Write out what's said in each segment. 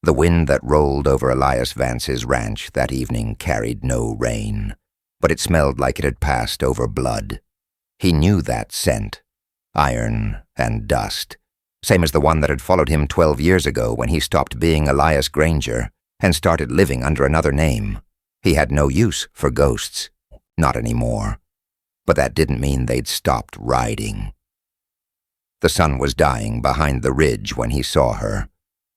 The wind that rolled over Elias Vance's ranch that evening carried no rain, but it smelled like it had passed over blood. He knew that scent, iron and dust, same as the one that had followed him 12 years ago when he stopped being Elias Granger and started living under another name. He had no use for ghosts, not anymore. But that didn't mean they'd stopped riding. The sun was dying behind the ridge when he saw her.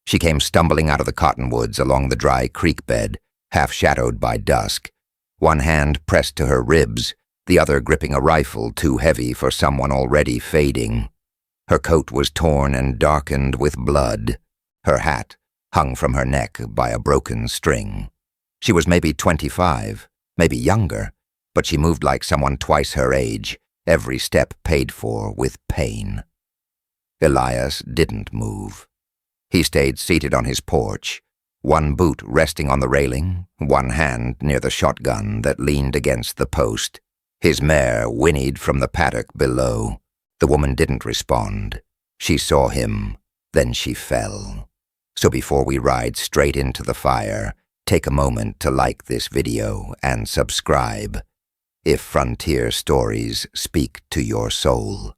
She came stumbling out of the cottonwoods along the dry creek bed, half-shadowed by dusk, one hand pressed to her ribs, the other gripping a rifle too heavy for someone already fading. Her coat was torn and darkened with blood. Her hat hung from her neck by a broken string. She was maybe 25, maybe younger, but she moved like someone twice her age, every step paid for with pain. Elias didn't move. He stayed seated on his porch, one boot resting on the railing, one hand near the shotgun that leaned against the post. His mare whinnied from the paddock below. The woman didn't respond. She saw him, then she fell. So before we ride straight into the fire, take a moment to like this video and subscribe, if frontier stories speak to your soul.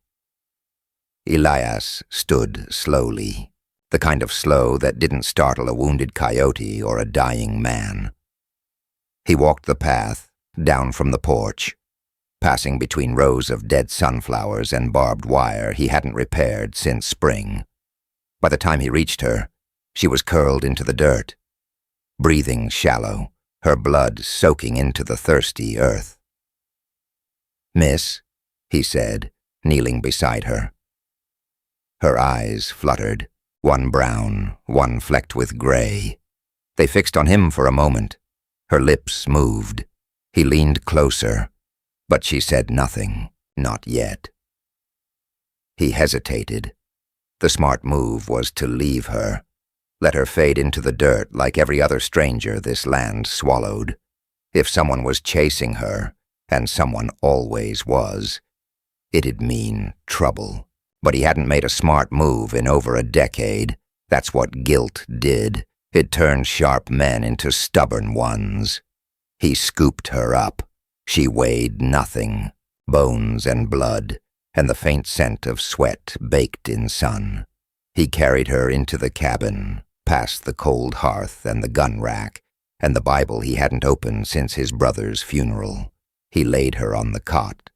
Elias stood slowly, the kind of slow that didn't startle a wounded coyote or a dying man. He walked the path, down from the porch, passing between rows of dead sunflowers and barbed wire he hadn't repaired since spring. By the time he reached her, she was curled into the dirt, breathing shallow, her blood soaking into the thirsty earth. "Miss," he said, kneeling beside her. Her eyes fluttered, one brown, one flecked with gray. They fixed on him for a moment. Her lips moved. He leaned closer, but she said nothing, not yet. He hesitated. The smart move was to leave her, let her fade into the dirt like every other stranger this land swallowed. If someone was chasing her, and someone always was, it'd mean trouble. But he hadn't made a smart move in over a decade. That's what guilt did. It turned sharp men into stubborn ones. He scooped her up. She weighed nothing, bones and blood, and the faint scent of sweat baked in sun. He carried her into the cabin, past the cold hearth and the gun rack, and the Bible he hadn't opened since his brother's funeral. He laid her on the cot,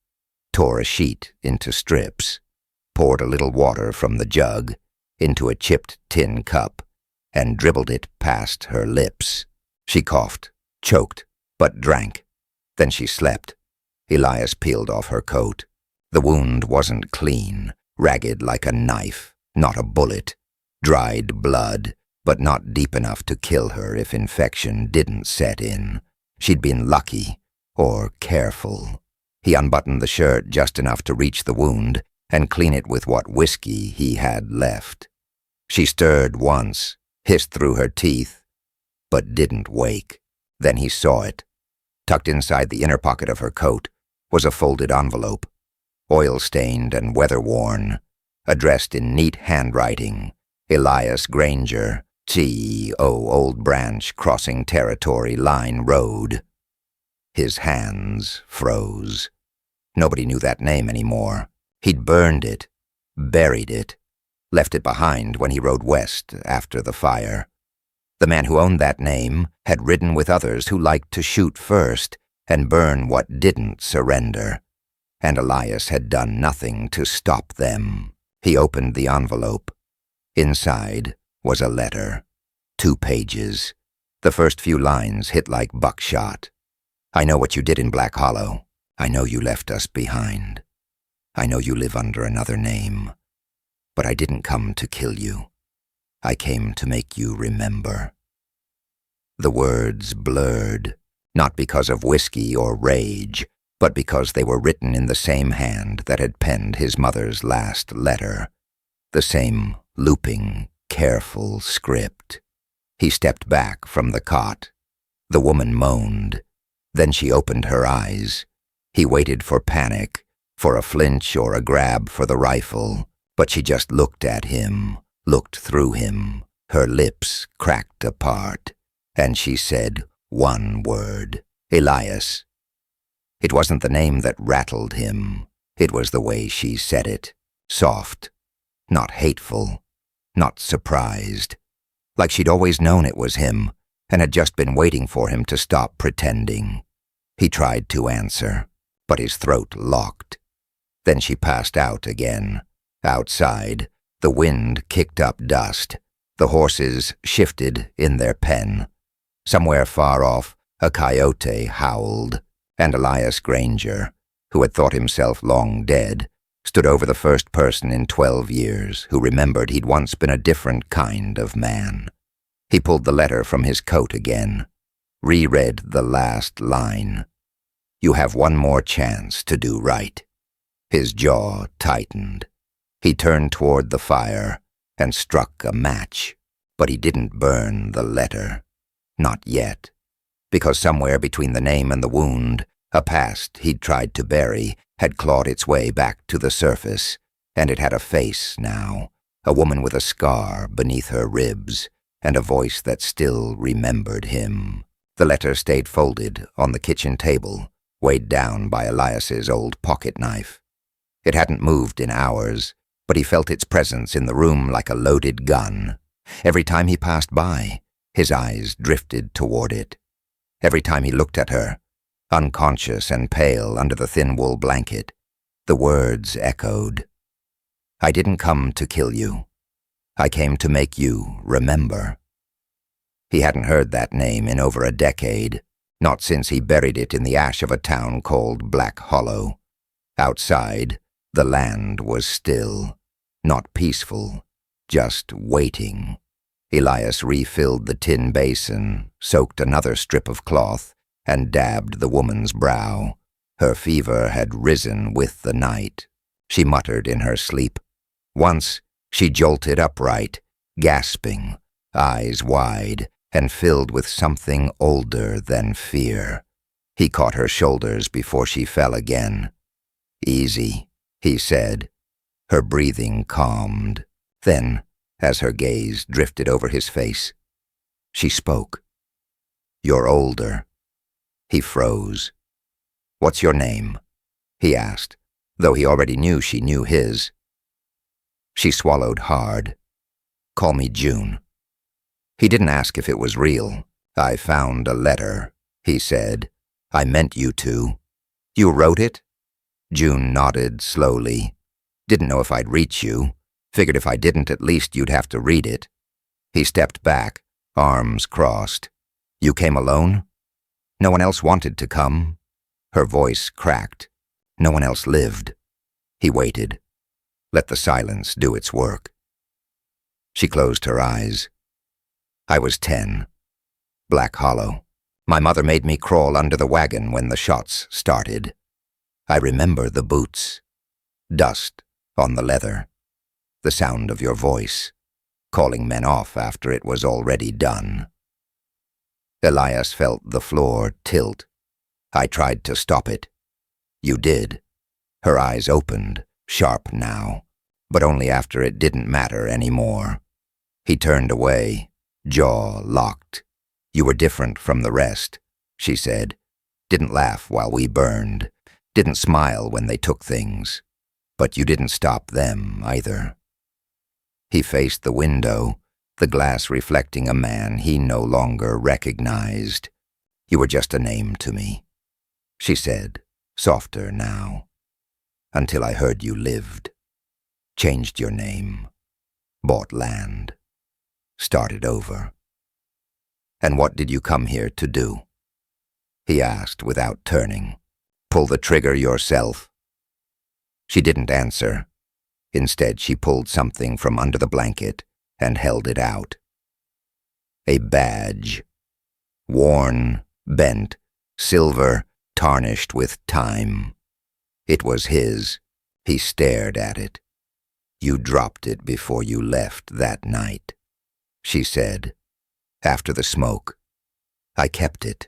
tore a sheet into strips, poured a little water from the jug into a chipped tin cup, and dribbled it past her lips. She coughed, choked, but drank. Then she slept. Elias peeled off her coat. The wound wasn't clean, ragged like a knife, not a bullet. Dried blood, but not deep enough to kill her if infection didn't set in. She'd been lucky, or careful. He unbuttoned the shirt just enough to reach the wound and clean it with what whiskey he had left. She stirred once, hissed through her teeth, but didn't wake. Then he saw it. Tucked inside the inner pocket of her coat was a folded envelope, oil-stained and weather-worn, addressed in neat handwriting, Elias Granger, CEO, Old Branch Crossing Territory Line Road. His hands froze. Nobody knew that name anymore. He'd burned it, buried it, left it behind when he rode west after the fire. The man who owned that name had ridden with others who liked to shoot first and burn what didn't surrender, and Elias had done nothing to stop them. He opened the envelope. Inside was a letter, 2 pages. The first few lines hit like buckshot. "I know what you did in Black Hollow. I know you left us behind. I know you live under another name. But I didn't come to kill you. I came to make you remember." The words blurred, not because of whiskey or rage, but because they were written in the same hand that had penned his mother's last letter, the same looping, careful script. He stepped back from the cot. The woman moaned. Then she opened her eyes. He waited for panic, for a flinch or a grab for the rifle, but she just looked at him, looked through him, Her lips cracked apart, and she said one word, Elias. It wasn't the name that rattled him. It was the way she said it, soft, not hateful, not surprised, like she'd always known it was him and had just been waiting for him to stop pretending. He tried to answer, but his throat locked. Then she passed out again. Outside, the wind kicked up dust. The horses shifted in their pen. Somewhere far off, a coyote howled, and Elias Granger, who had thought himself long dead, stood over the first person in 12 years who remembered he'd once been a different kind of man. He pulled the letter from his coat again, reread the last line. "You have one more chance to do right." His jaw tightened. He turned toward the fire and struck a match, but he didn't burn the letter. Not yet, because somewhere between the name and the wound, a past he'd tried to bury had clawed its way back to the surface, and it had a face now, a woman with a scar beneath her ribs, and a voice that still remembered him. The letter stayed folded on the kitchen table, weighed down by Elias's old pocket knife. It hadn't moved in hours, but he felt its presence in the room like a loaded gun. Every time he passed by, his eyes drifted toward it. Every time he looked at her, unconscious and pale under the thin wool blanket, the words echoed. "I didn't come to kill you. I came to make you remember." He hadn't heard that name in over a decade, not since he buried it in the ash of a town called Black Hollow. Outside, the land was still, not peaceful, just waiting. Elias refilled the tin basin, soaked another strip of cloth, and dabbed the woman's brow. Her fever had risen with the night, she muttered in her sleep. Once, she jolted upright, gasping, eyes wide, and filled with something older than fear. He caught her shoulders before she fell again. "Easy," he said. Her breathing calmed. Then, as her gaze drifted over his face, she spoke. "You're older." He froze. "What's your name?" he asked, though he already knew she knew his. She swallowed hard. "Call me June." He didn't ask if it was real. "I found a letter," he said. "I meant you to." "You wrote it?" June nodded slowly. "Didn't know if I'd reach you. Figured if I didn't, at least you'd have to read it." He stepped back, arms crossed. "You came alone?" "No one else wanted to come." Her voice cracked. "No one else lived." He waited. Let the silence do its work. She closed her eyes. "I was 10. Black Hollow. My mother made me crawl under the wagon when the shots started. I remember the boots. Dust on the leather. The sound of your voice, calling men off after it was already done." Elias felt the floor tilt. "I tried to stop it." "You did." Her eyes opened, sharp now, but only after it didn't matter anymore. He turned away, jaw locked. "You were different from the rest," she said. "Didn't laugh while we burned. Didn't smile when they took things. But you didn't stop them either." He faced the window, the glass reflecting a man he no longer recognized. "You were just a name to me," she said, softer now. "Until I heard you lived. Changed your name. Bought land. Started over." "And what did you come here to do?" he asked without turning. "Pull the trigger yourself?" She didn't answer. Instead, she pulled something from under the blanket and held it out. A badge. Worn, bent, silver, tarnished with time. It was his. He stared at it. "You dropped it before you left that night," she said. "After the smoke. I kept it."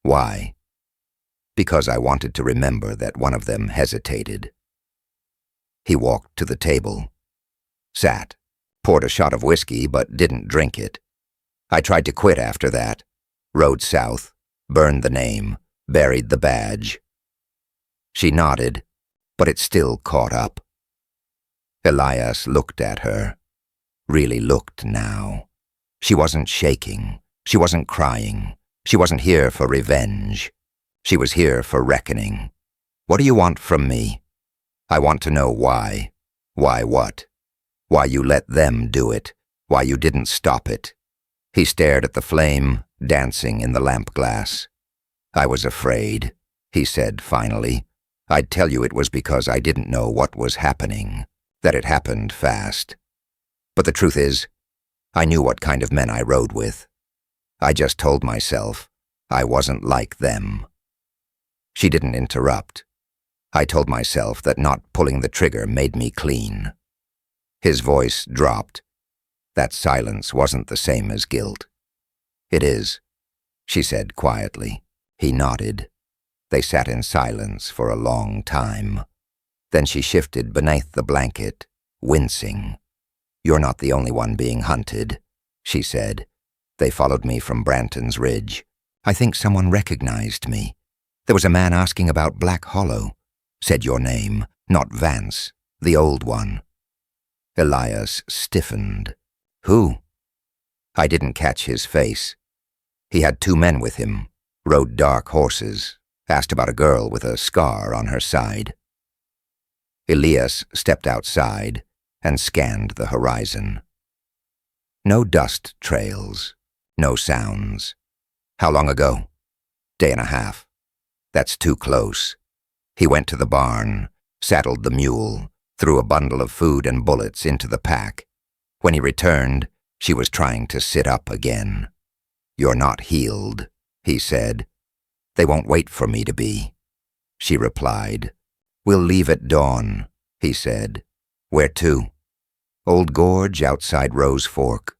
"Why?" "Because I wanted to remember that one of them hesitated." He walked to the table, sat, Poured a shot of whiskey, but didn't drink it. I tried to quit after that. Rode south, burned the name, buried the badge. She nodded, but it still caught up. Elias looked at her. Really looked now. She wasn't shaking. She wasn't crying. She wasn't here for revenge. She was here for reckoning. What do you want from me? I want to know why. Why what? Why you let them do it. Why you didn't stop it. He stared at the flame, dancing in the lamp glass. I was afraid, he said finally. I'd tell you it was because I didn't know what was happening, that it happened fast. But the truth is, I knew what kind of men I rode with. I just told myself I wasn't like them. She didn't interrupt. I told myself that not pulling the trigger made me clean. His voice dropped. That silence wasn't the same as guilt. It is, she said quietly. He nodded. They sat in silence for a long time. Then she shifted beneath the blanket, wincing. You're not the only one being hunted, she said. They followed me from Branton's Ridge. I think someone recognized me. There was a man asking about Black Hollow. Said your name, not Vance, the old one. Elias stiffened. Who? I didn't catch his face. He had 2 men with him, rode dark horses, asked about a girl with a scar on her side. Elias stepped outside and scanned the horizon. No dust trails, no sounds. How long ago? Day and a half. That's too close. He went to the barn, saddled the mule, threw a bundle of food and bullets into the pack. When he returned, she was trying to sit up again. You're not healed, he said. They won't wait for me to be, she replied. We'll leave at dawn, he said. Where to? Old Gorge outside Rose Fork.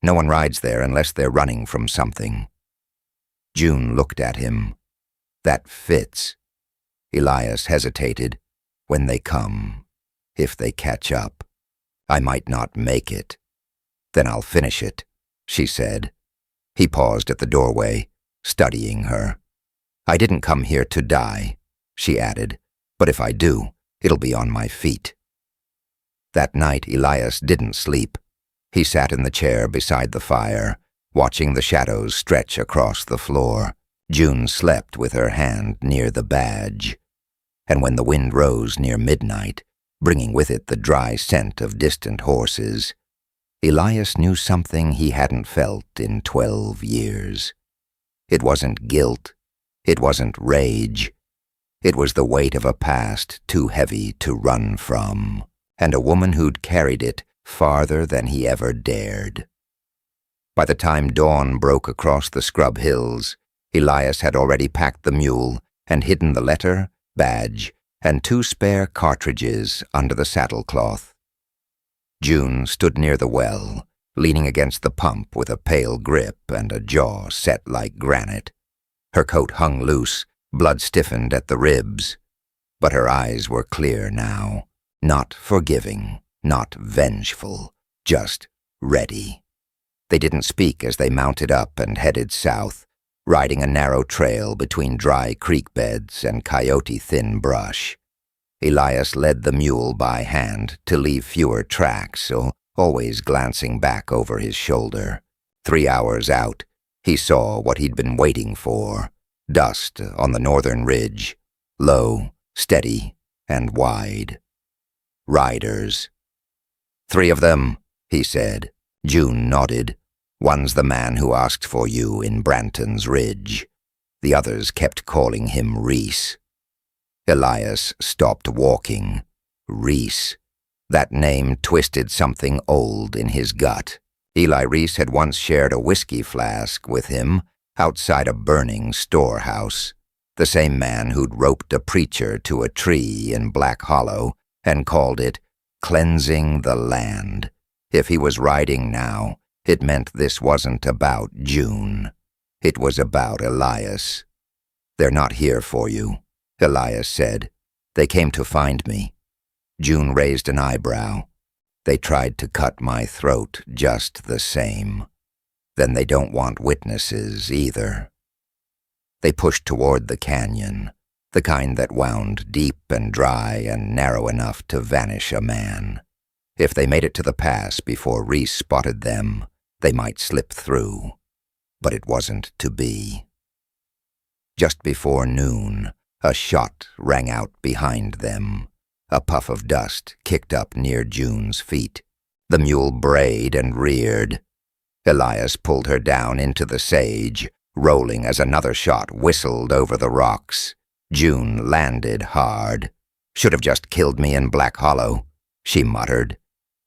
No one rides there unless they're running from something. June looked at him. That fits. Elias hesitated. When they come, if they catch up, I might not make it. Then I'll finish it, she said. He paused at the doorway, studying her. I didn't come here to die, she added, but if I do, it'll be on my feet. That night Elias didn't sleep. He sat in the chair beside the fire, watching the shadows stretch across the floor. June slept with her hand near the badge. And when the wind rose near midnight, bringing with it the dry scent of distant horses, Elias knew something he hadn't felt in 12 years. It wasn't guilt. It wasn't rage. It was the weight of a past too heavy to run from, and a woman who'd carried it farther than he ever dared. By the time dawn broke across the scrub hills, Elias had already packed the mule and hidden the letter, badge, and 2 spare cartridges under the saddlecloth. June stood near the well, leaning against the pump with a pale grip and a jaw set like granite. Her coat hung loose, blood stiffened at the ribs, but her eyes were clear now, not forgiving, not vengeful, just ready. They didn't speak as they mounted up and headed south, riding a narrow trail between dry creek beds and coyote-thin brush. Elias led the mule by hand to leave fewer tracks, so always glancing back over his shoulder. 3 hours out, he saw what he'd been waiting for, dust on the northern ridge, low, steady, and wide. Riders. 3 of them, he said. June nodded. One's the man who asked for you in Branton's Ridge. The others kept calling him Reese. Elias stopped walking. Reese. That name twisted something old in his gut. Eli Reese had once shared a whiskey flask with him outside a burning storehouse. The same man who'd roped a preacher to a tree in Black Hollow and called it Cleansing the Land. If he was riding now, it meant this wasn't about June. It was about Elias. They're not here for you, Elias said. They came to find me. June raised an eyebrow. They tried to cut my throat just the same. Then they don't want witnesses either. They pushed toward the canyon, the kind that wound deep and dry and narrow enough to vanish a man. If they made it to the pass before Reese spotted them, they might slip through. But it wasn't to be. Just before noon, a shot rang out behind them. A puff of dust kicked up near June's feet. The mule brayed and reared. Elias pulled her down into the sage, rolling as another shot whistled over the rocks. June landed hard. "Should have just killed me in Black Hollow," she muttered.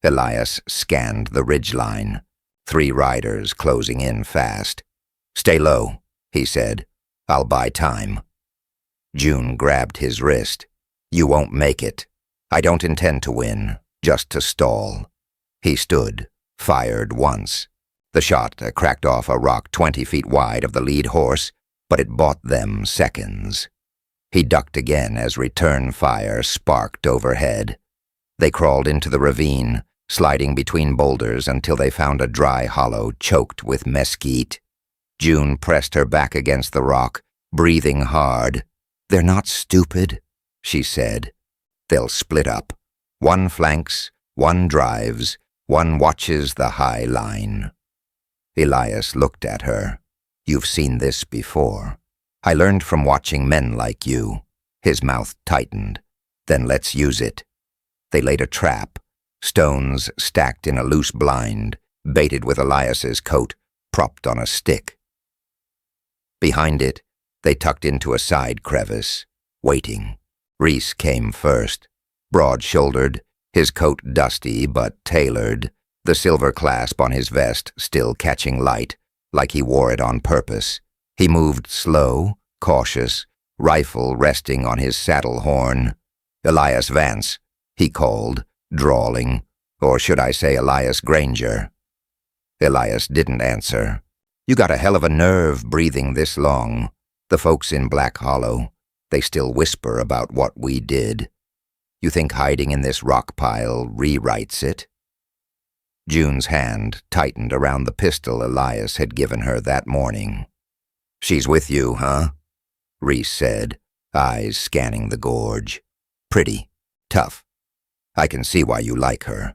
Elias scanned the ridgeline. 3 riders closing in fast. "Stay low," he said. "I'll buy time." June grabbed his wrist. "You won't make it. I don't intend to win, just to stall." He stood, fired once. The shot cracked off a rock 20 feet wide of the lead horse, but it bought them seconds. He ducked again as return fire sparked overhead. They crawled into the ravine, sliding between boulders until they found a dry hollow choked with mesquite. June pressed her back against the rock, breathing hard. "They're not stupid," she said. "They'll split up. One flanks, one drives, one watches the high line." Elias looked at her. "You've seen this before. I learned from watching men like you." His mouth tightened. "Then let's use it." They laid a trap, stones stacked in a loose blind, baited with Elias's coat, propped on a stick. Behind it, they tucked into a side crevice, waiting. Reese came first, broad-shouldered, his coat dusty but tailored, the silver clasp on his vest still catching light, like he wore it on purpose. He moved slow, cautious, rifle resting on his saddle horn. "Elias Vance," he called, drawling, or should I say Elias Granger. Elias didn't answer. "You got a hell of a nerve breathing this long. The folks in Black Hollow, they still whisper about what we did. You think hiding in this rock pile rewrites it?" June's hand tightened around the pistol Elias had given her that morning. "She's with you, huh?" Reese said, eyes scanning the gorge. "Pretty, tough. I can see why you like her.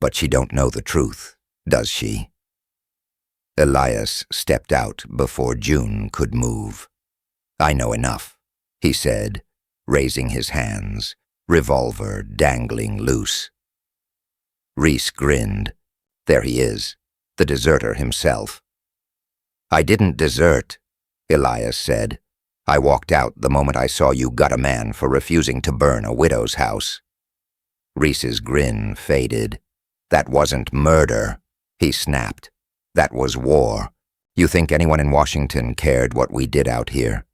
But she don't know the truth, does she?" Elias stepped out before June could move. "I know enough," he said, raising his hands, revolver dangling loose. Reese grinned. "There he is, the deserter himself." "I didn't desert," Elias said. "I walked out the moment I saw you gut a man for refusing to burn a widow's house." Reese's grin faded. "That wasn't murder," he snapped. "That was war. You think anyone in Washington cared what we did out here?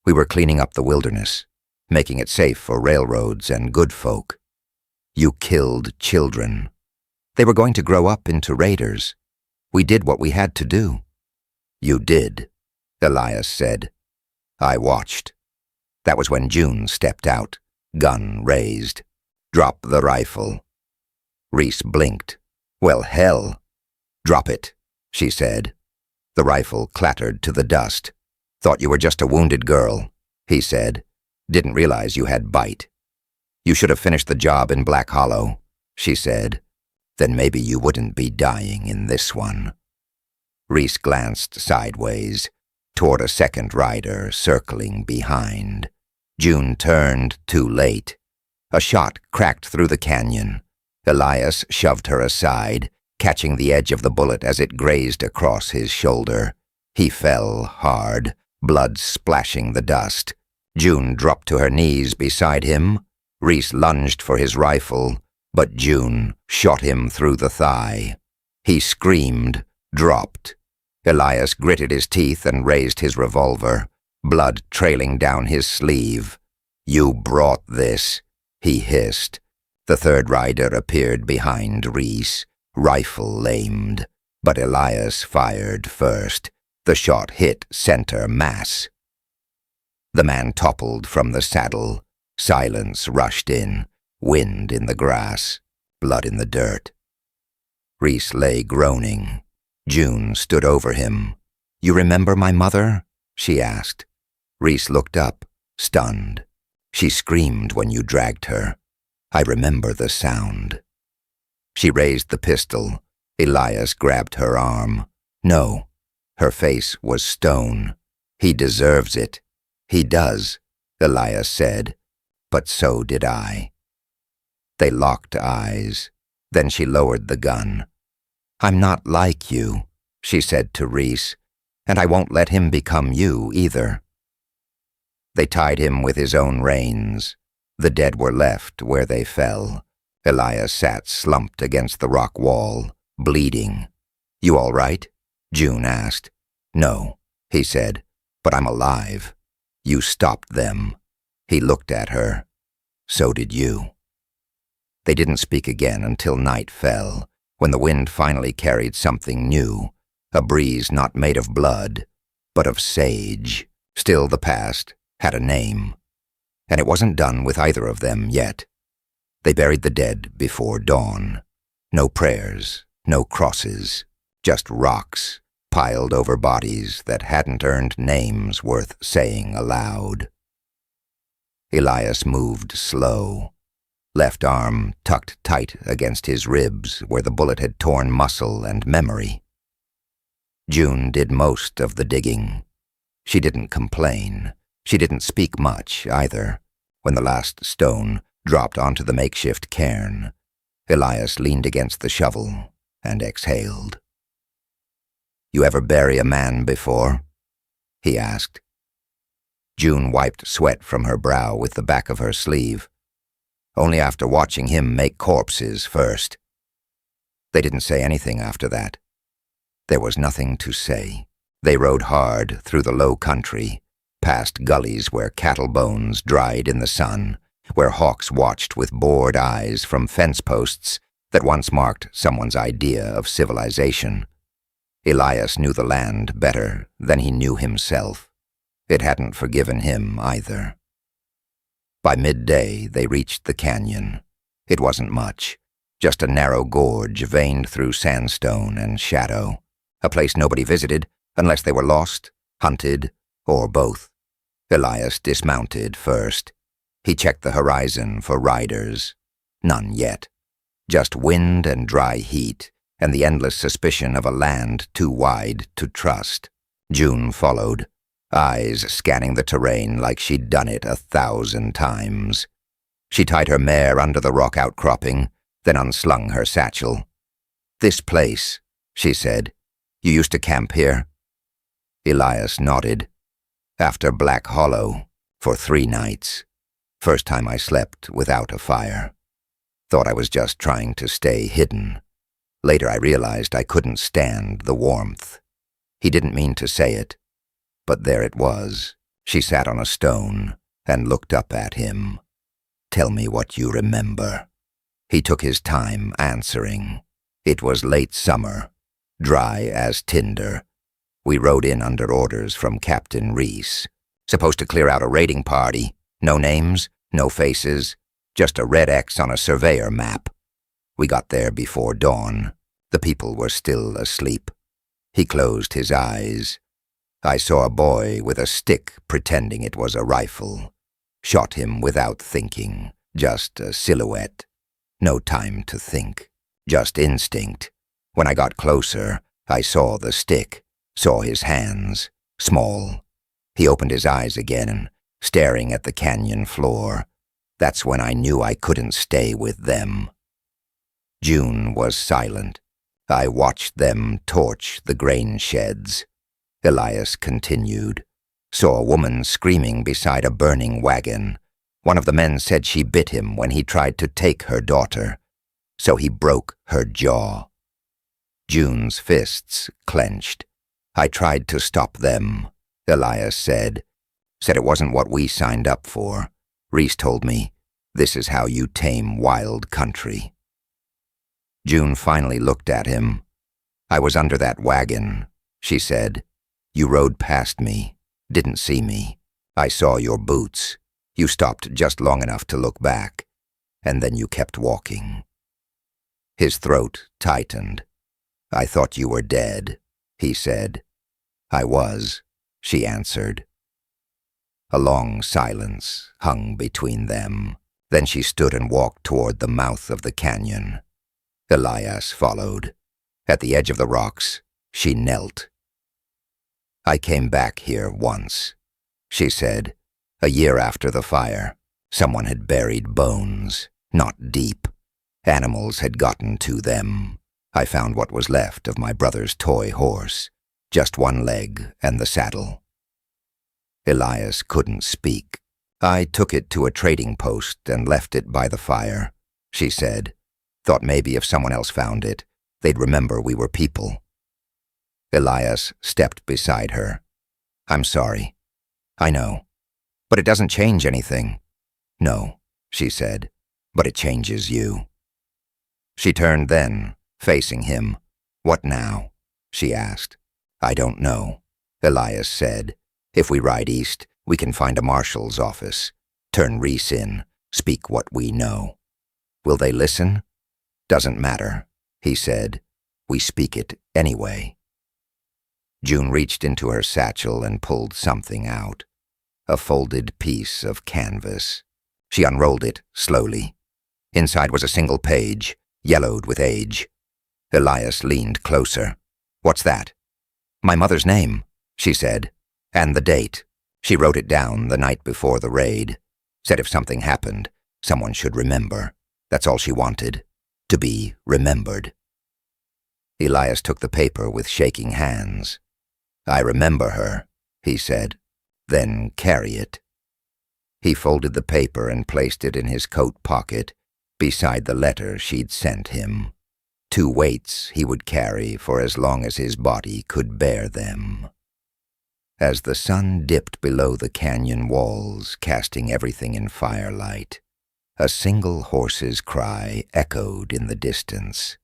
We were cleaning up the wilderness, making it safe for railroads and good folk. You killed children. They were going to grow up into raiders. We did what we had to do." "You did," Elias said. "I watched." That was when June stepped out, gun raised. "Drop the rifle." Reese blinked. "Well, hell." "Drop it," she said. The rifle clattered to the dust. "Thought you were just a wounded girl," he said. "Didn't realize you had bite." "You should have finished the job in Black Hollow," she said. "Then maybe you wouldn't be dying in this one." Reese glanced sideways, toward a second rider circling behind. June turned too late. A shot cracked through the canyon. Elias shoved her aside, catching the edge of the bullet as it grazed across his shoulder. He fell hard, blood splashing the dust. June dropped to her knees beside him. Reese lunged for his rifle, but June shot him through the thigh. He screamed, dropped. Elias gritted his teeth and raised his revolver, blood trailing down his sleeve. "You brought this," he hissed. The third rider appeared behind Reese, rifle lamed, but Elias fired first. The shot hit center mass. The man toppled from the saddle. Silence rushed in, wind in the grass. blood in the dirt. Reese lay groaning. June stood over him. "You remember my mother?" she asked. Reese looked up, stunned. "She screamed when you dragged her. I remember the sound." She raised the pistol. Elias grabbed her arm. "No." Her face was stone. "He deserves it." "He does," Elias said. "But so did I." They locked eyes. Then she lowered the gun. "I'm not like you," she said to Reese, "and I won't let him become you either." They tied him with his own reins. The dead were left where they fell. Elias sat slumped against the rock wall, bleeding. "You all right?" June asked. "No," he said, "but I'm alive. You stopped them." He looked at her. "So did you." They didn't speak again until night fell, when the wind finally carried something new, a breeze not made of blood, but of sage. Still, the past had a name, and it wasn't done with either of them yet. They buried the dead before dawn. No prayers, no crosses, just rocks piled over bodies that hadn't earned names worth saying aloud. Elias moved slow, left arm tucked tight against his ribs where the bullet had torn muscle and memory. June did most of the digging. She didn't complain. She didn't speak much, either. When the last stone dropped onto the makeshift cairn, Elias leaned against the shovel and exhaled. "You ever bury a man before?" he asked. June wiped sweat from her brow with the back of her sleeve. "Only after watching him make corpses first." They didn't say anything after that. There was nothing to say. They rode hard through the low country, past gullies where cattle bones dried in the sun, where hawks watched with bored eyes from fence posts that once marked someone's idea of civilization. Elias knew the land better than he knew himself. It hadn't forgiven him either. By midday, they reached the canyon. It wasn't much, just a narrow gorge veined through sandstone and shadow, a place nobody visited unless they were lost, hunted, or both. Elias dismounted first. He checked the horizon for riders. None yet. Just wind and dry heat, and the endless suspicion of a land too wide to trust. June followed, eyes scanning the terrain like she'd done it 1,000 times. She tied her mare under the rock outcropping, then unslung her satchel. "This place," she said. "You used to camp here?" Elias nodded. "After Black Hollow, for 3 nights. First time I slept without a fire. Thought I was just trying to stay hidden. Later I realized I couldn't stand the warmth." He didn't mean to say it, but there it was. She sat on a stone and looked up at him. "Tell me what you remember." He took his time answering. It was late summer, dry as tinder. We rode in under orders from Captain Reese. Supposed to clear out a raiding party. No names, no faces, just a red X on a surveyor map. We got there before dawn. The people were still asleep. He closed his eyes. I saw a boy with a stick pretending it was a rifle. Shot him without thinking, just a silhouette. No time to think, just instinct. When I got closer, I saw the stick, saw his hands, small. He opened his eyes again, staring at the canyon floor. That's when I knew I couldn't stay with them. June was silent. I watched them torch the grain sheds. Elias continued. Saw a woman screaming beside a burning wagon. One of the men said she bit him when he tried to take her daughter, so he broke her jaw. June's fists clenched. I tried to stop them, Elias said. Said it wasn't what we signed up for. Reese told me, this is how you tame wild country. June finally looked at him. I was under that wagon, she said. You rode past me, didn't see me. I saw your boots. You stopped just long enough to look back, and then you kept walking. His throat tightened. "I thought you were dead," he said. "I was," she answered. A long silence hung between them. Then she stood and walked toward the mouth of the canyon. Elias followed. At the edge of the rocks, she knelt. "I came back here once," she said. "A year after the fire, someone had buried bones, not deep. Animals had gotten to them. I found what was left of my brother's toy horse, just one leg and the saddle." Elias couldn't speak. "I took it to a trading post and left it by the fire," she said. "Thought maybe if someone else found it, they'd remember we were people." Elias stepped beside her. "I'm sorry. I know. But it doesn't change anything." "No," she said, "but it changes you." She turned then, facing him. "What now?" she asked. "I don't know," Elias said. "If we ride east, we can find a marshal's office, turn Reese in, speak what we know. Will they listen?" "Doesn't matter," he said. "We speak it anyway." June reached into her satchel and pulled something out. A folded piece of canvas. She unrolled it slowly. Inside was a single page, yellowed with age. Elias leaned closer. "What's that?" "My mother's name," she said. "And the date. She wrote it down the night before the raid. Said if something happened, someone should remember. That's all she wanted. To be remembered." Elias took the paper with shaking hands. "I remember her," he said. "Then carry it." He folded the paper and placed it in his coat pocket, beside the letter she'd sent him. 2 weights he would carry for as long as his body could bear them. As the sun dipped below the canyon walls, casting everything in firelight, a single horse's cry echoed in the distance.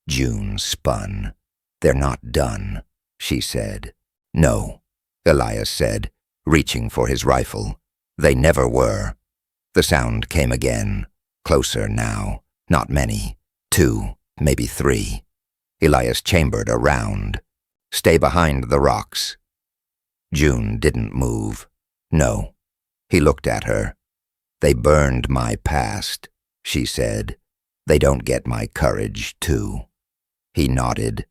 June spun. "They're not done," she said. "No," Elias said, reaching for his rifle. "They never were." The sound came again, closer now. Not many. 2, maybe 3. Elias chambered a round. "Stay behind the rocks." June didn't move. "No." He looked at her. "They burned my past," she said. "They don't get my courage, too." He nodded.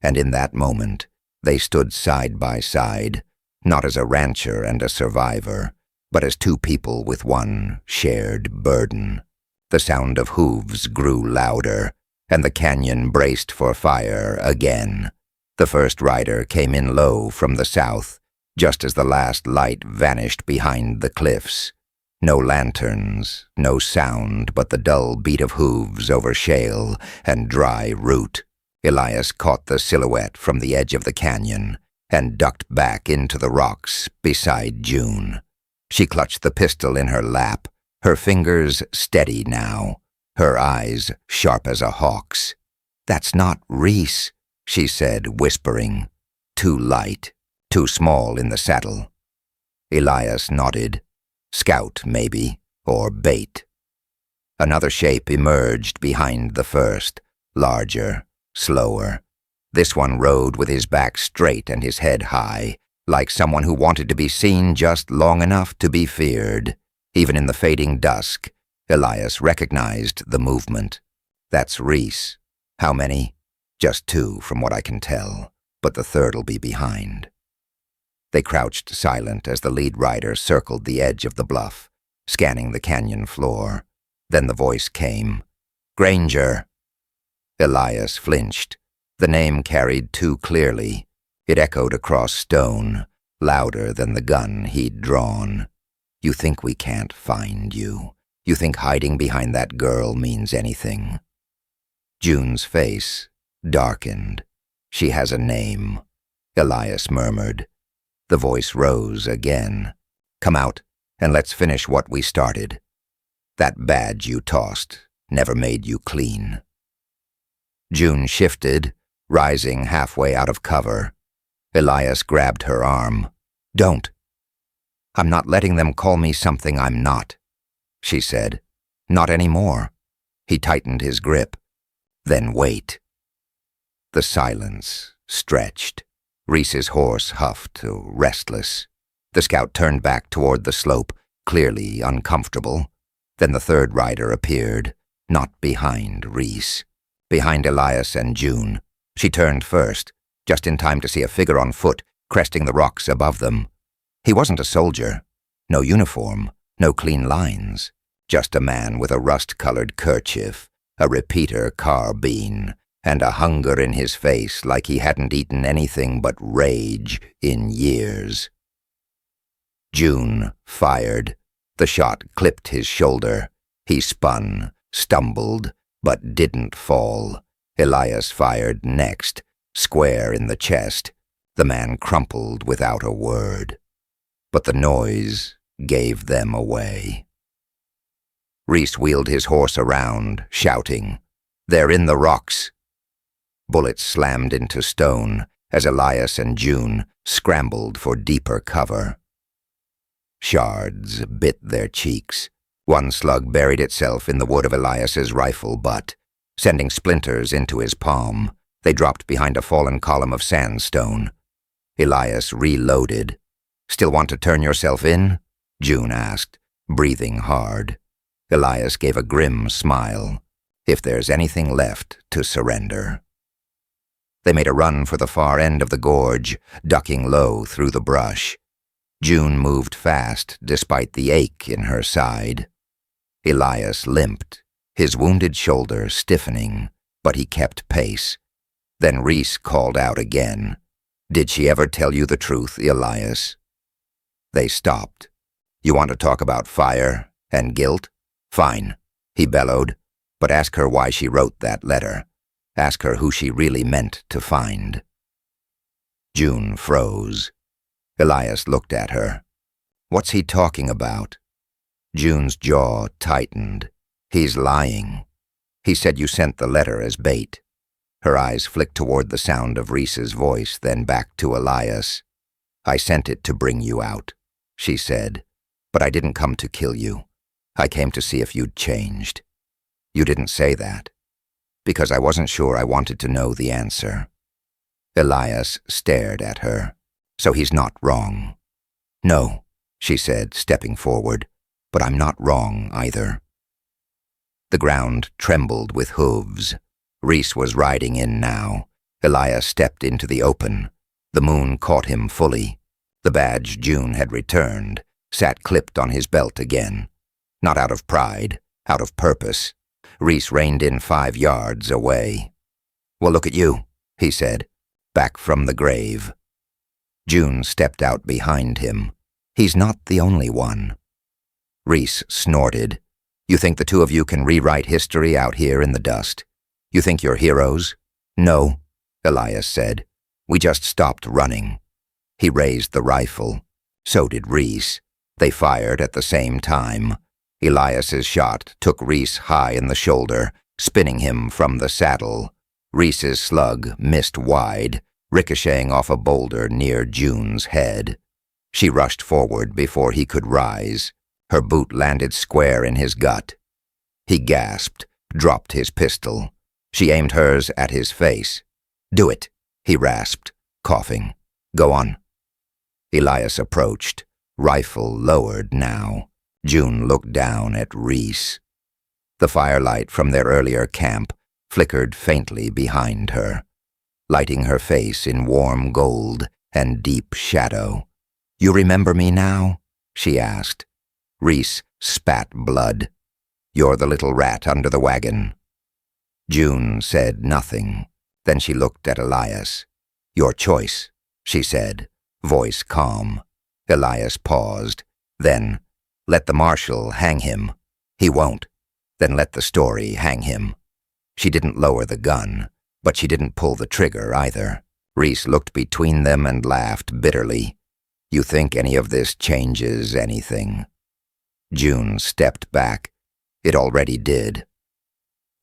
And in that moment, they stood side by side, not as a rancher and a survivor, but as 2 people with one shared burden. The sound of hooves grew louder, and the canyon braced for fire again. The first rider came in low from the south, just as the last light vanished behind the cliffs. No lanterns, no sound but the dull beat of hooves over shale and dry root. Elias caught the silhouette from the edge of the canyon and ducked back into the rocks beside June. She clutched the pistol in her lap, her fingers steady now, her eyes sharp as a hawk's. "That's not Reese," she said, whispering. "Too light, too small in the saddle." Elias nodded. "Scout, maybe, or bait." Another shape emerged behind the first, larger, slower. This one rode with his back straight and his head high, like someone who wanted to be seen just long enough to be feared. Even in the fading dusk, Elias recognized the movement. "That's Reese. How many?" "Just 2, from what I can tell, but the third'll be behind." They crouched silent as the lead rider circled the edge of the bluff, scanning the canyon floor. Then the voice came. "Granger." Elias flinched. The name carried too clearly. It echoed across stone, louder than the gun he'd drawn. "You think we can't find you? You think hiding behind that girl means anything?" June's face darkened. "She has a name," Elias murmured. The voice rose again. "Come out, and let's finish what we started. That badge you tossed never made you clean." June shifted, rising halfway out of cover. Elias grabbed her arm. "Don't." "I'm not letting them call me something I'm not," she said. "Not anymore." He tightened his grip. Then wait. The silence stretched. Reese's horse huffed, restless. The scout turned back toward the slope, clearly uncomfortable. Then the third rider appeared, not behind Reese. Behind Elias and June. She turned first, just in time to see a figure on foot, cresting the rocks above them. He wasn't a soldier. No uniform, no clean lines. Just a man with a rust-colored kerchief, a repeater carbine, and a hunger in his face like he hadn't eaten anything but rage in years. June fired. The shot clipped his shoulder. He spun, stumbled, but didn't fall. Elias fired next, square in the chest. The man crumpled without a word. But the noise gave them away. Reese wheeled his horse around, shouting, "They're in the rocks!" Bullets slammed into stone as Elias and June scrambled for deeper cover. Shards bit their cheeks. One slug buried itself in the wood of Elias's rifle butt, sending splinters into his palm. They dropped behind a fallen column of sandstone. Elias reloaded. "Still want to turn yourself in?" June asked, breathing hard. Elias gave a grim smile. "If there's anything left to surrender." They made a run for the far end of the gorge, ducking low through the brush. June moved fast despite the ache in her side. Elias limped, his wounded shoulder stiffening, but he kept pace. Then Reese called out again. "Did she ever tell you the truth, Elias?" They stopped. "You want to talk about fire and guilt? Fine," he bellowed, "but ask her why she wrote that letter. Ask her who she really meant to find." June froze. Elias looked at her. "What's he talking about?" June's jaw tightened. "He's lying. He said you sent the letter as bait." Her eyes flicked toward the sound of Reese's voice, then back to Elias. "I sent it to bring you out," she said, "but I didn't come to kill you. I came to see if you'd changed." "You didn't say that." "Because I wasn't sure I wanted to know the answer." Elias stared at her. "So he's not wrong." "No," she said, stepping forward, "but I'm not wrong either." The ground trembled with hooves. Reese was riding in now. Elias stepped into the open. The moon caught him fully. The badge June had returned sat clipped on his belt again. Not out of pride, out of purpose. Reese reined in 5 yards away. "Well, look at you," he said, "back from the grave." June stepped out behind him. "He's not the only one." Reese snorted. "You think the two of you can rewrite history out here in the dust? You think you're heroes?" "No," Elias said. "We just stopped running." He raised the rifle. So did Reese. They fired at the same time. Elias's shot took Reese high in the shoulder, spinning him from the saddle. Reese's slug missed wide, ricocheting off a boulder near June's head. She rushed forward before he could rise. Her boot landed square in his gut. He gasped, dropped his pistol. She aimed hers at his face. "Do it," he rasped, coughing. "Go on." Elias approached, rifle lowered now. June looked down at Reese. The firelight from their earlier camp flickered faintly behind her, lighting her face in warm gold and deep shadow. "You remember me now?" she asked. Reese spat blood. "You're the little rat under the wagon." June said nothing. Then she looked at Elias. "Your choice," she said, voice calm. Elias paused. Then, "Let the marshal hang him." "He won't." "Then let the story hang him." She didn't lower the gun, but she didn't pull the trigger either. Reese looked between them and laughed bitterly. "You think any of this changes anything?" June stepped back. It already did.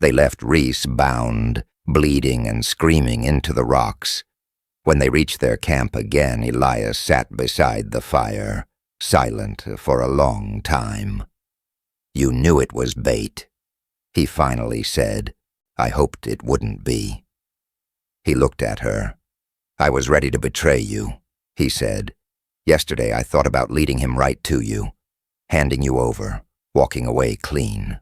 They left Reese bound, bleeding and screaming into the rocks. When they reached their camp again, Elias sat beside the fire, silent for a long time. "You knew it was bait," he finally said, I hoped it wouldn't be. He looked at her. I was ready to betray you, he said. Yesterday I thought about leading him right to you, handing you over, walking away clean.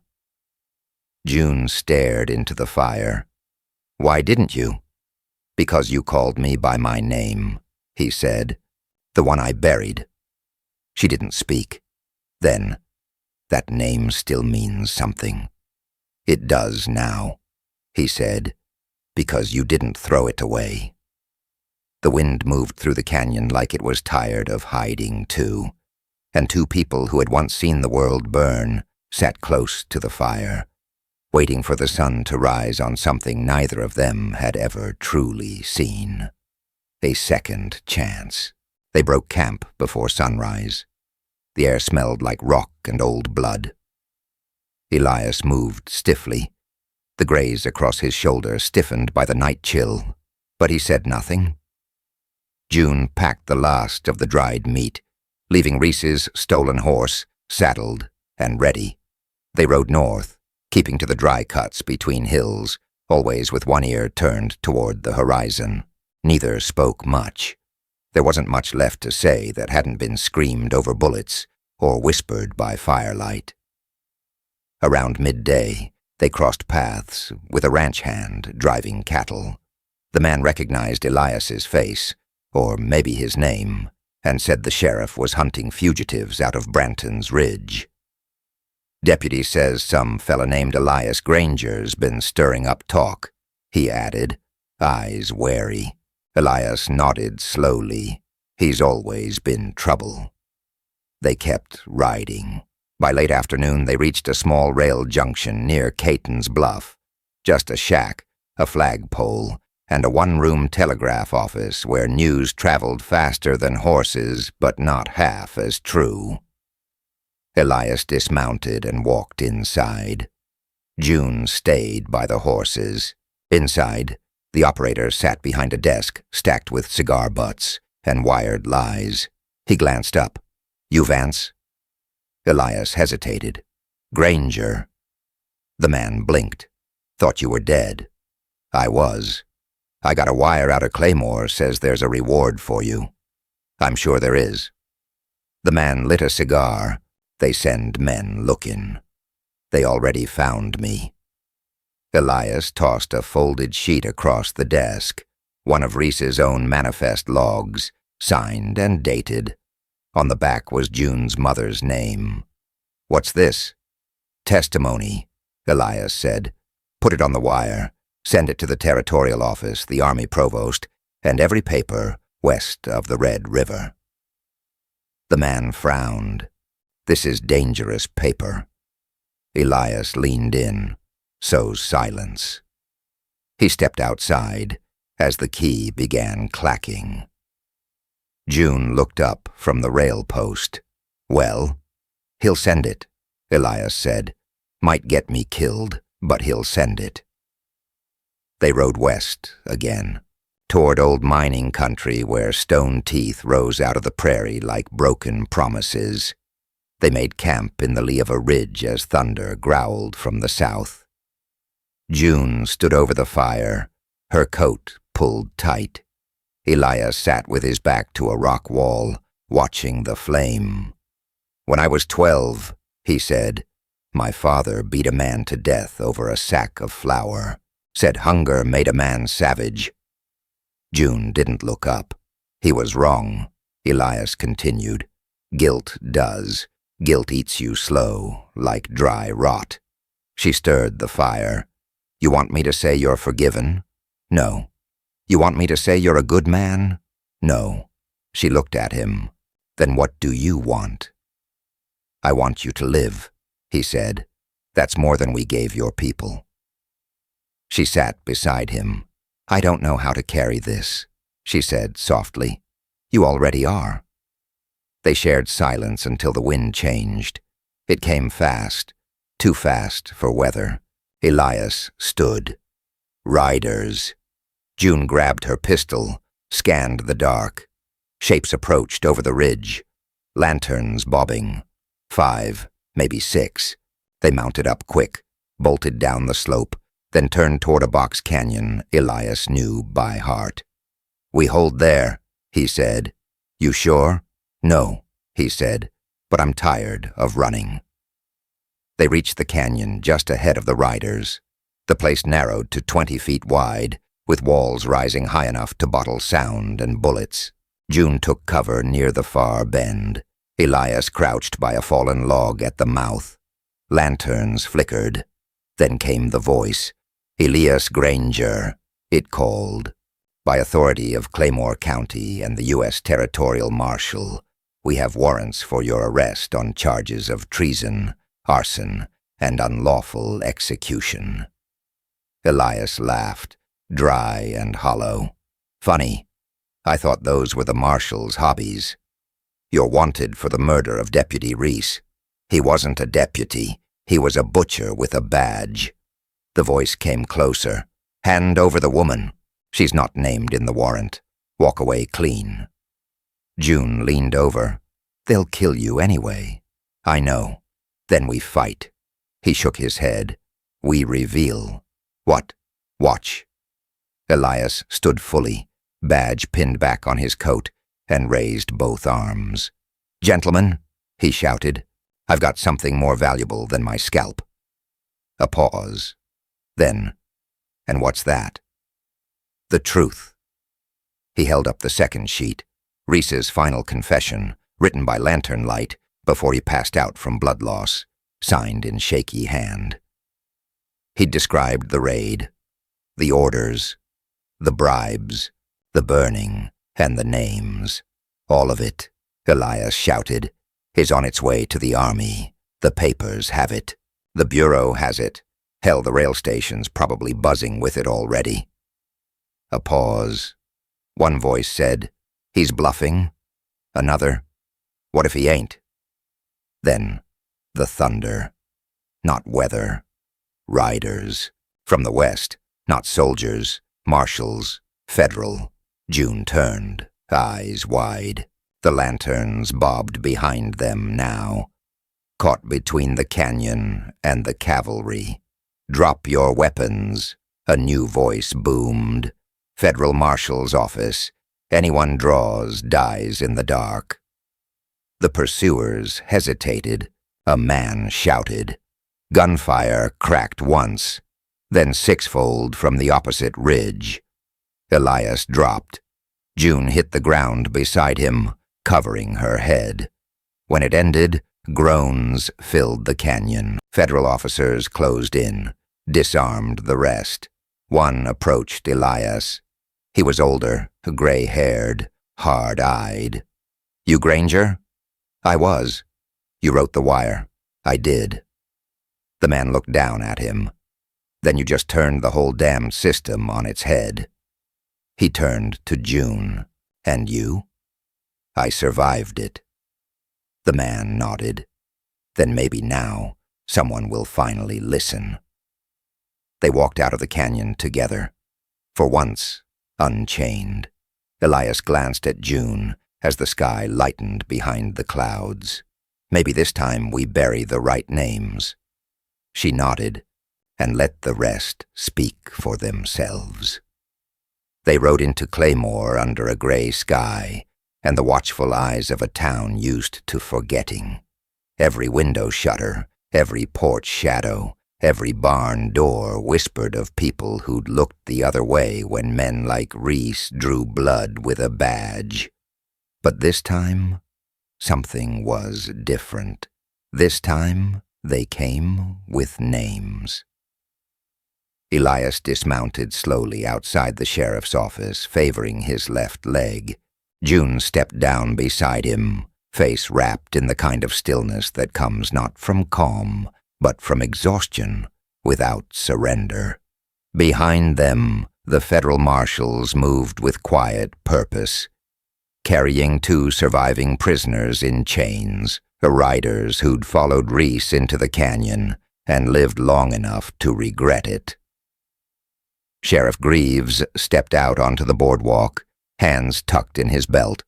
June stared into the fire. Why didn't you? Because you called me by my name, he said. The one I buried. She didn't speak. Then, that name still means something. It does now, he said, because you didn't throw it away. The wind moved through the canyon like it was tired of hiding too, and two people who had once seen the world burn sat close to the fire, waiting for the sun to rise on something neither of them had ever truly seen. A second chance. They broke camp before sunrise. The air smelled like rock and old blood. Elias moved stiffly. The graze across his shoulder stiffened by the night chill, but he said nothing. June packed the last of the dried meat, leaving Reese's stolen horse saddled and ready. They rode north, keeping to the dry cuts between hills, always with one ear turned toward the horizon. Neither spoke much. There wasn't much left to say that hadn't been screamed over bullets or whispered by firelight. Around midday, they crossed paths with a ranch hand driving cattle. The man recognized Elias's face, or maybe his name, and said the sheriff was hunting fugitives out of Branton's Ridge. Deputy says some fella named Elias Granger's been stirring up talk, he added, eyes wary. Elias nodded slowly. He's always been trouble. They kept riding. By late afternoon, they reached a small rail junction near Caton's Bluff. Just a shack, a flagpole, and a one-room telegraph office where news traveled faster than horses, but not half as true. Elias dismounted and walked inside. June stayed by the horses. Inside, the operator sat behind a desk stacked with cigar butts and wired lies. He glanced up. You Vance? Elias hesitated. Granger. The man blinked. Thought you were dead. I was. I got a wire out of Claymore, says there's a reward for you. I'm sure there is. The man lit a cigar. They send men looking. They already found me. Elias tossed a folded sheet across the desk, one of Reese's own manifest logs, signed and dated. On the back was June's mother's name. What's this? Testimony, Elias said. Put it on the wire. Send it to the territorial office, the Army Provost, and every paper west of the Red River. The man frowned. This is dangerous paper. Elias leaned in. So's silence. He stepped outside as the key began clacking. June looked up from the rail post. Well, he'll send it, Elias said. Might get me killed, but he'll send it. They rode west again, toward old mining country where stone teeth rose out of the prairie like broken promises. They made camp in the lee of a ridge as thunder growled from the south. June stood over the fire, her coat pulled tight. Elias sat with his back to a rock wall, watching the flame. When I was 12, he said, my father beat a man to death over a sack of flour, said hunger made a man savage. June didn't look up. He was wrong, Elias continued. Guilt does. Guilt eats you slow, like dry rot. She stirred the fire. You want me to say you're forgiven? No. You want me to say you're a good man? No. She looked at him. Then what do you want? I want you to live, he said. That's more than we gave your people. She sat beside him. I don't know how to carry this, she said softly. You already are. They shared silence until the wind changed. It came fast, too fast for weather. Elias stood. Riders. June grabbed her pistol, scanned the dark. Shapes approached over the ridge. Lanterns bobbing. 5, maybe 6. They mounted up quick, bolted down the slope, then turned toward a box canyon Elias knew by heart. "We hold there," he said. "You sure?" "No," he said, "but I'm tired of running." They reached the canyon just ahead of the riders. The place narrowed to 20 feet wide, with walls rising high enough to bottle sound and bullets. June took cover near the far bend. Elias crouched by a fallen log at the mouth. Lanterns flickered. Then came the voice. "Elias Granger," it called. "By authority of Claymore County and the U.S. Territorial Marshal, we have warrants for your arrest on charges of treason, arson, and unlawful execution." Elias laughed, dry and hollow. "Funny. I thought those were the Marshal's hobbies. You're wanted for the murder of Deputy Reese. He wasn't a deputy. He was a butcher with a badge." The voice came closer. "Hand over the woman. She's not named in the warrant. Walk away clean." June leaned over. "They'll kill you anyway." "I know. Then we fight." He shook his head. "We reveal." "What?" "Watch." Elias stood fully, badge pinned back on his coat, and raised both arms. "Gentlemen," he shouted, "I've got something more valuable than my scalp." A pause. Then, "And what's that?" "The truth." He held up the second sheet, Reese's final confession, written by lantern light before he passed out from blood loss, signed in shaky hand. He described the raid, the orders, the bribes, the burning, and the names. All of it, Elias shouted, is on its way to the army. The papers have it. The Bureau has it. Hell, the rail station's probably buzzing with it already. A pause. One voice said, "He's bluffing." Another, "What if he ain't?" Then, the thunder. Not weather. Riders. From the west, not soldiers, marshals, federal. June turned, eyes wide. The lanterns bobbed behind them now. Caught between the canyon and the cavalry. "Drop your weapons," a new voice boomed. "Federal Marshal's office. Anyone draws dies in the dark." The pursuers hesitated. A man shouted. Gunfire cracked once, then sixfold from the opposite ridge. Elias dropped. June hit the ground beside him, covering her head. When it ended, groans filled the canyon. Federal officers closed in, disarmed the rest. One approached Elias. He was older, gray-haired, hard-eyed. "You Granger?" "I was." "You wrote the wire." "I did." The man looked down at him. "Then you just turned the whole damned system on its head." He turned to June. "And you?" "I survived it." The man nodded. "Then maybe now someone will finally listen." They walked out of the canyon together. For once, unchained. Elias glanced at June as the sky lightened behind the clouds. "Maybe this time we bury the right names." She nodded and let the rest speak for themselves. They rode into Claymore under a gray sky and the watchful eyes of a town used to forgetting. Every window shutter, every porch shadow, every barn door whispered of people who'd looked the other way when men like Reese drew blood with a badge. But this time, something was different. This time, they came with names. Elias dismounted slowly outside the sheriff's office, favoring his left leg. June stepped down beside him, face wrapped in the kind of stillness that comes not from calm, but from exhaustion, without surrender. Behind them, the federal marshals moved with quiet purpose, carrying 2 surviving prisoners in chains, the riders who'd followed Reese into the canyon and lived long enough to regret it. Sheriff Greaves stepped out onto the boardwalk, hands tucked in his belt.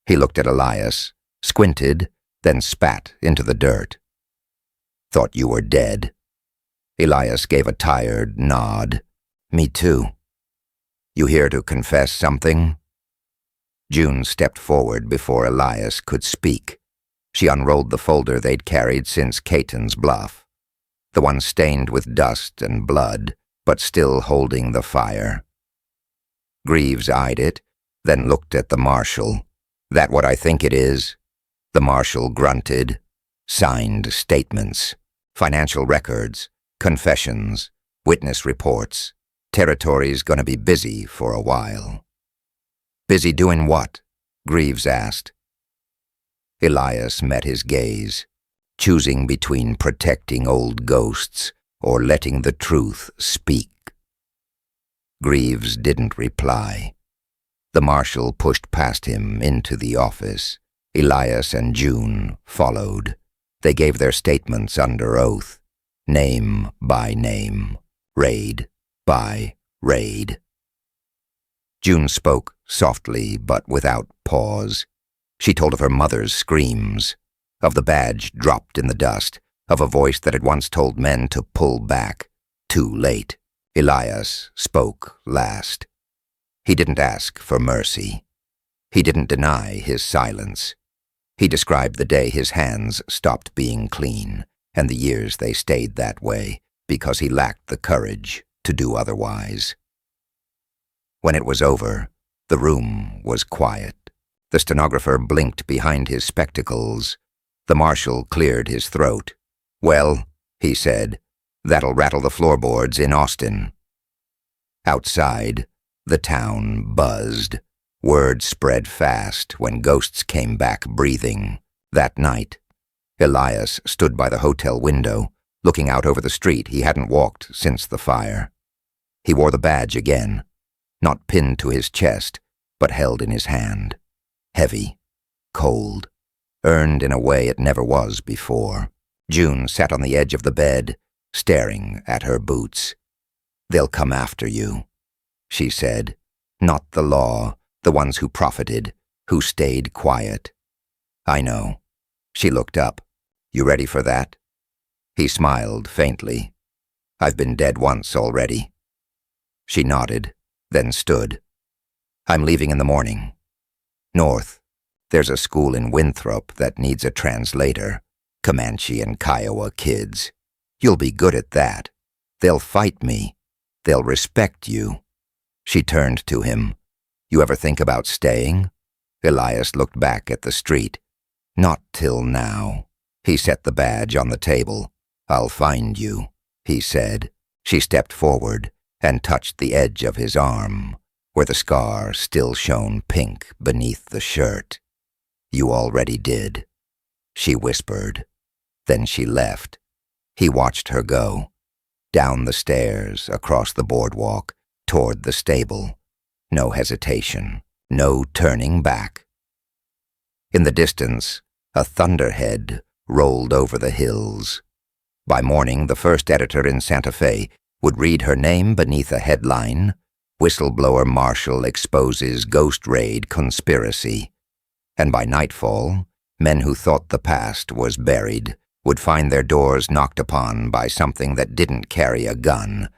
He looked at Elias, squinted, then spat into the dirt. "Thought you were dead." Elias gave a tired nod. Me too. You here to confess something? June stepped forward before Elias could speak. She unrolled the folder they'd carried since Caton's Bluff, the one stained with dust and blood, but still holding the fire. Greaves eyed it, then looked at the marshal. That what I think it is? The marshal grunted. Signed statements, financial records, confessions, witness reports. Territory's gonna be busy for a while. Busy doing what? Greaves asked. Elias met his gaze, choosing between protecting old ghosts or letting the truth speak. Greaves didn't reply. The marshal pushed past him into the office. Elias and June followed. They gave their statements under oath, name by name, raid by raid. June spoke softly but without pause. She told of her mother's screams, of the badge dropped in the dust, of a voice that had once told men to pull back. Too late. Elias spoke last. He didn't ask for mercy. He didn't deny his silence. He described the day his hands stopped being clean, and the years they stayed that way, because he lacked the courage to do otherwise. When it was over, the room was quiet. The stenographer blinked behind his spectacles. The marshal cleared his throat. Well, he said, that'll rattle the floorboards in Austin. Outside, the town buzzed. Word spread fast when ghosts came back breathing. That night, Elias stood by the hotel window, looking out over the street he hadn't walked since the fire. He wore the badge again, not pinned to his chest, but held in his hand. Heavy, cold, earned in a way it never was before. June sat on the edge of the bed, staring at her boots. They'll come after you, she said. Not the law, the ones who profited, who stayed quiet. I know. She looked up. You ready for that? He smiled faintly. I've been dead once already. She nodded, then stood. I'm leaving in the morning. North. There's a school in Winthrop that needs a translator. Comanche and Kiowa kids. You'll be good at that. They'll fight me. They'll respect you. She turned to him. You ever think about staying? Elias looked back at the street. Not till now. He set the badge on the table. I'll find you, he said. She stepped forward and touched the edge of his arm, where the scar still shone pink beneath the shirt. You already did, she whispered. Then she left. He watched her go, down the stairs, across the boardwalk, toward the stable. No hesitation, no turning back. In the distance, a thunderhead rolled over the hills. By morning, the first editor in Santa Fe would read her name beneath a headline, Whistleblower Marshal Exposes Ghost Raid Conspiracy. And by nightfall, men who thought the past was buried would find their doors knocked upon by something that didn't carry a gun,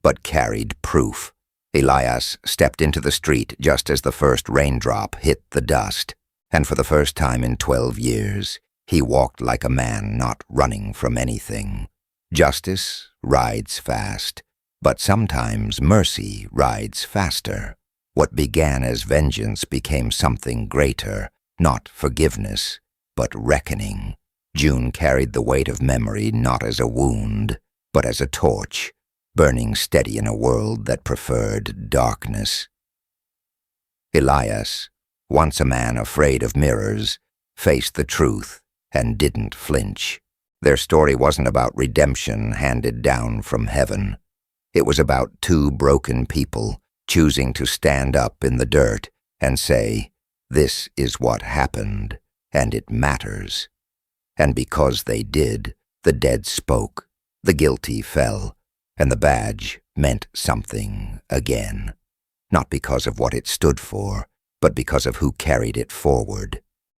but carried proof. Elias stepped into the street just as the first raindrop hit the dust, and for the first time in 12 years, he walked like a man not running from anything. Justice rides fast, but sometimes mercy rides faster. What began as vengeance became something greater, not forgiveness, but reckoning. June carried the weight of memory not as a wound, but as a torch, burning steady in a world that preferred darkness. Elias, once a man afraid of mirrors, faced the truth and didn't flinch. Their story wasn't about redemption handed down from heaven. It was about two broken people choosing to stand up in the dirt and say, this is what happened, and it matters. And because they did, the dead spoke, the guilty fell, and the badge meant something again. Not because of what it stood for, but because of who carried it forward.